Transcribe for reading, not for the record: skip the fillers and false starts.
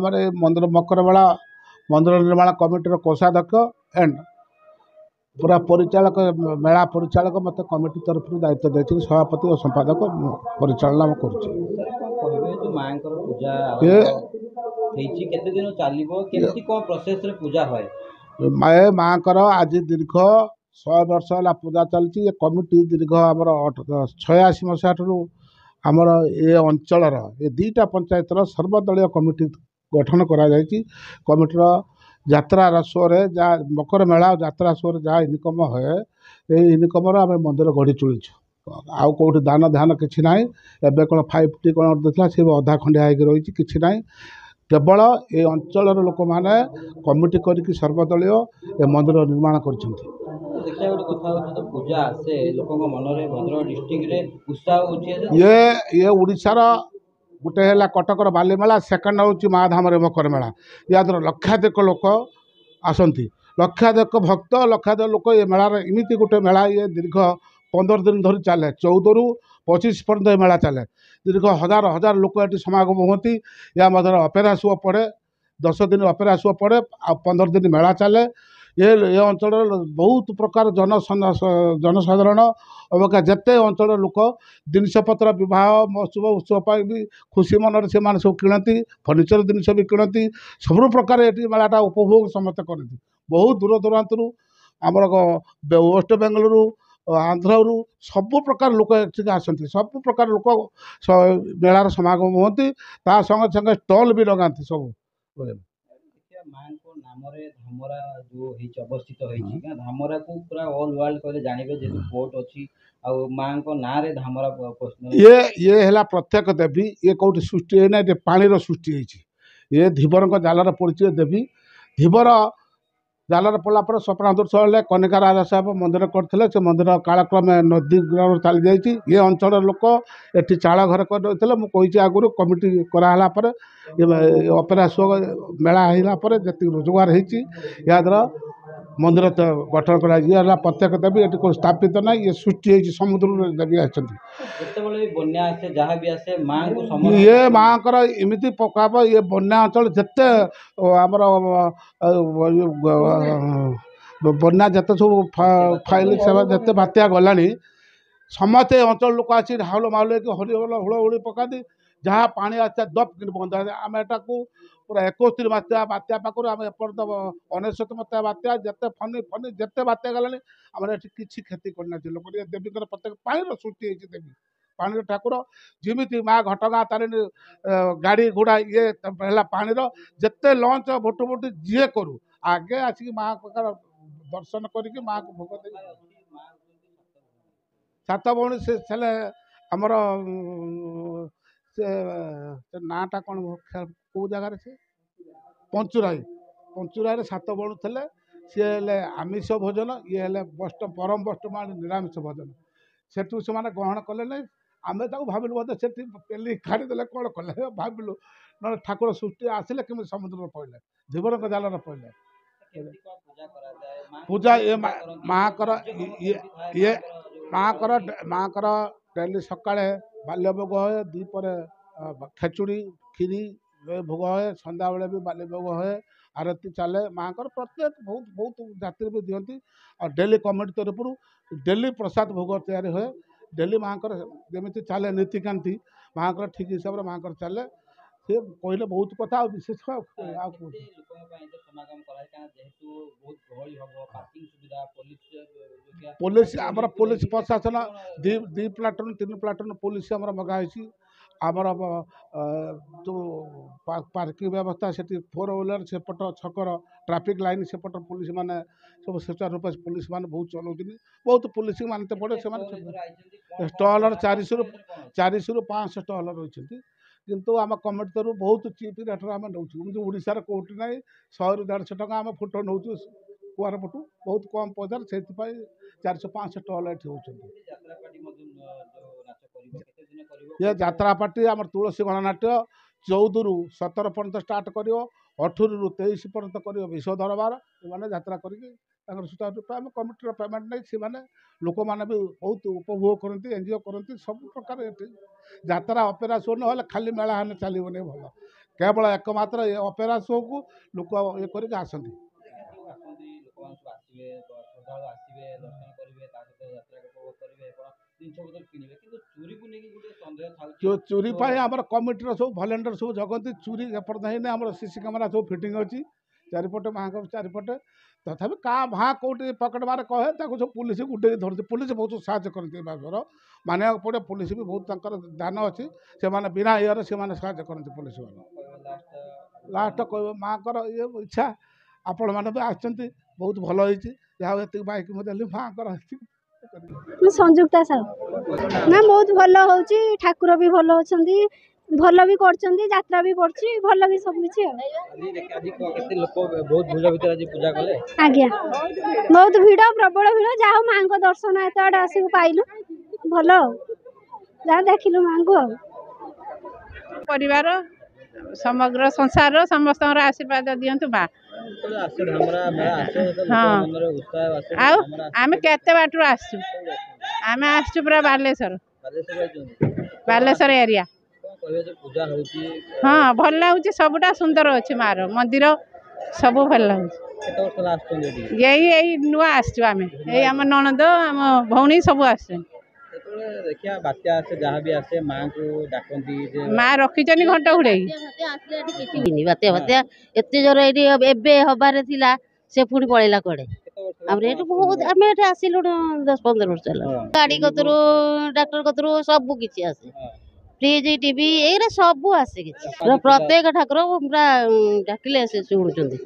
आम मंदिर मकर मेला मंदिर निर्माण कमिटी कोषाध्यक्ष एंड पूरा परिचालक मेला परिचालक मत कमिटी तरफ दायित्व देती सभापति और संपादक परिचालना कर माँ आज दीर्घ 100 वर्ष है पूजा चलती ये कमिटी दीर्घ आमर 86 मसीहा आमर ये अंचल ये दुईटा पंचायतर सर्वदलीय कमिटी गठन करा कमिटर यात्रा राजस्व जहाँ मकर मेला यात्रा राजस्व जहाँ इनकम है ये इनकम आम मंदिर गढ़ी चुड़ीचु आउ कौटी दान ध्यान कि ना एवं कौन 5T कौन देता सी अधा खंडिया हो रही कि ना केवल ये अंचल लोक मैंने कमिटी करके सर्वदलीय ए मंदिर निर्माण कर ये उड़ीसार गोटे है कटकर बालीमेला सेकेंड हूँ माधाम मकर मेला या द्वारा लक्षाधिक लोक आसती लक्षाधिक भक्त लक्षाधिक लोक ये मेलार इमिति गोटे मेला ये दीर्घ 15 दिन धरी चले 14 ରୁ 25 पर्यंत ये मेला चले दीर्घ हजार हजार लोक ये समागम होती या मध्य अपेरा शो पड़े 10 दिन अपेरा शो पड़े आ 15 दिन मेला चले ये अंचल बहुत प्रकार जनसाधारण अबका जिते अंचल लोक जिनपतर विवाह महोत्सव उत्सव पर भी खुशी मन से सब किणती फर्निचर जिनस भी किणती सब प्रकार ये मेलाटा उपभोग समस्त करती बहुत दूर दूरांतर आमर वेस्ट बेंगलुरु आंध्रु सब प्रकार लोक आसती सब प्रकार लोक मेलार समागम होती संगे संगे स्टल भी लगाती सब धामरा जो अवस्थित धामरा को पूरा ऑल वर्ल्ड कहले जानिबे जे कोर्ट अछि आ मां को ना रे धामरा ये हला प्रत्येक देवी ये कोठी सृष्टि है ना पानी रो सृष्टि है ये धीवर को जालर पड़ी देवी धीवर जालर पड़ा पर स्वप्न दुर्श कनिका राजा साहब मंदिर करते से मंदिर कालक्रमे नदी ग्राम चली जाइए ये अंचल लोक ये चाल घर कर मुझे आगुरी कमिटी कराला अपेरा शो मेला होगा जी रोजगार होया द्वारा मंदिर गठन कर प्रत्येक देवी ये स्थापित ना ये सृष्टि है समुद्र देवी ये माँ इमिति पकाब ये बन्या अंचल जिते आमर बन्या जिते सब फाइल सेवा जिते बात्या गला समस्ते अंचल लोक आसी हाउल माउल हरिबोल हुड़हुड़ी पकाती जहाँ पानी आसा दप कि बंद आम एटा पूरा 71 बात्या बात्या पाखर आम एपर्त 99 मसीहा बात्या जिते फनी फनी जिते बात्या गला आम किसी क्षति करना लोक देवी प्रत्येक पानी सृष्टि होती देवी पानी ठाकुर जिमिति माँ घटगाँ तारिणी गाड़ी घोड़ा ये है पानी जिते लंच भोट भोट जी करू आगे आसिक माँ दर्शन करके माँ को भोग दे सात भौणी से आमर से नाटा कौन कौ जगार से पंचुराई 7 भौणी थे सी आमिष भोजन ये बस्ट परम बष्टमान निरामिष भोजन सेठू से ग्रहण कले ना आम भाविलु बोधे से पेली काढ़ीदे कौन कले भाविलु ना ठाकुर सृष्टि आसिले कि समुद्र पड़े धीवर जालर पड़े पूजा ये माँकर ये माँकर डेली सका बाल्य भोग हे दीपर खेचुड़ी खीरी भोग हे सन्ध्या बेले भी बाल्य भोग हे आरती चले माँकर प्रत्येक बहुत बहुत जाति भी दिखती और डेली कमिटी तरफ डेली प्रसाद भोग तैयारी हुए डेली माँकर जमी चले नीतिकांति माँकर ठीक हिसाब से माँकर चले सी कहले बहुत कथा विशेष पुलिस आमर पुलिस प्रशासन दी प्लाटून 3 प्लाटून पुलिस आमर मगाही आमर जो पार्किंग व्यवस्था से 4 व्हीलर सेपट छकर ट्राफिक लाइन सेपट पुलिस माने सब सुचारू रूप पुलिस माने बहुत चलाउछन बहुत पुलिस मानते पड़े से स्टॉलर 400 ରୁ 500 स्टॉलर रही किंतु आम कमिटी तरफ बहुत चीप रेट्रे आम नौ ओडार कौटी ना 100 ରୁ 150 टका आम फुट नौ कुआर पटू बहुत कम पैसा से 400-500 स्टल ये यात्रा पार्टी आम तुलसी गणनाट्य 14 ରୁ 17 पर्यंत स्टार्ट कर 18 ରୁ 23 पर्यंत कर विश्व दरबार ये यात्रा करके सुचारू आम कमिटी पेमेंट नहीं से लोक मैंने भी बहुत उपभोग करती एंजॉय करती सब प्रकार यात्रा अपेरा शो ना खाली मेला हेल्ले चलो भल केवल एकमात्र ये अपेरा शो को लोक ये करके आसती ଆସନ୍ତି ଲୋକମାନେ ସବୁ ଆସିବେ ଶ୍ରଦ୍ଧାଳୁ ଆସିବେ ଦର୍ଶନ କରିବେ ତା ସହିତ ଯାତ୍ରାକୁ ଉପଭୋଗ କରିବେ ଆପଣ ଜିନିଷ ପତ୍ର କିଣିବେ କିନ୍ତୁ ଚୋରିକୁ ନେଇକି ଗୋଟେ ସନ୍ଦେହ ଥାଉଛି जो चोरी आम कमिटर सब भलेंटियर सब जगती चोरी एपर्त है आम सीसी कैमेरा सब फिटिंग अच्छी चारिपटे माँ चारिपटे तथापि का भाँ कौटी पकेट मारे कहे सब पुलिस गुटे धरती पुलिस बहुत साहय करती बाबर मानिया पड़े पुलिस भी बहुत दान अच्छी से बिना इयर से साहय करती पुलिस लास्ट कह माँ ये इच्छा आपण मैंने भी आसती बहुत भल होती जहाँ बाइक देली माँ ମୁଁ ସଂଯୁକ୍ତା ସାହୁ ନା ବହୁତ ଭଲ ହେଉଛି ଠାକୁର ବି ଭଲ ଅଛନ୍ତି ଭଲ ବି କରୁଛନ୍ତି ଯାତ୍ରା ବି ପଡୁଛି ଭଲ ବି ସବୁ କିଛି ଆଉ କେତେ ଲୋକ ବହୁତ ଭିଡ଼ ଭିତରେ ଆଜି ପୂଜା କଲେ ଆଜ୍ଞା ବହୁତ ଭିଡ଼ ପ୍ରବଳ ଭିଡ଼ ଯାହା ହଉ ମାଙ୍କ ଦର୍ଶନ ଏତେ ଆଡ଼େ ଆସିକି ପାଇଲୁ ଭଲ ଆଉ ଯାହା ଦେଖିଲୁ ମାଙ୍କୁ ଆଉ ପରିବାର ସମଗ୍ର ସଂସାର ସମସ୍ତଙ୍କର ଆଶୀର୍ବାଦ ଦିଅନ୍ତୁ ମା ଆଉ ଆମେ କେତେ ବାଟରୁ ଆସିଛୁ ଆମେ ଆସିଛୁ ପୁରା ବାଲେଶ୍ୱର ଏରିଆ ହଁ ଭଲ ଲାଗୁଛି ସବୁଟା ସୁନ୍ଦର ଅଛି ମାର ମନ୍ଦିର ସବୁ ଭଲ ଲାଗୁଛି ଏଇ ନୂଆ ଆସିଛୁ ଆମେ ଏଇ ଆମ ନଣନ୍ଦ ଆମ ଭଉଣୀ ସବୁ ଆସିଛନ୍ତି ଦେଖିବା ବାତ୍ୟା ଆସେ ଯାହା ବି ଆସେ ମାଙ୍କୁ ଡାକନ୍ତି ମା ରଖିଛନ୍ତି ଘଣ୍ଟ ଘୋଡେଇ ବାତ୍ୟା ଏତେ ଜୋର ଏଇଠି ଏବେ ହବାରେ ଥିଲା ସେ ପୁଣି ପଳେଇଲା କୁଆଡେ ଆମର ଏଠି ବହୁତ ଆମେ ଏଠି ଆସିଲୁ 10-15 ବର୍ଷ ହେଲା ଗାଡି କତରୁ ଡାକ୍ତର କତରୁ ସବୁ କିଛି ଆସେ ଫ୍ରିଜ ଟିଭି ଏଇରା ସବୁ ଆସେ କିଛି ପ୍ରତ୍ୟେକ ଠାକୁର ପୁରା ଡାକିଲେ ସେ ଶୁଣୁଛନ୍ତି।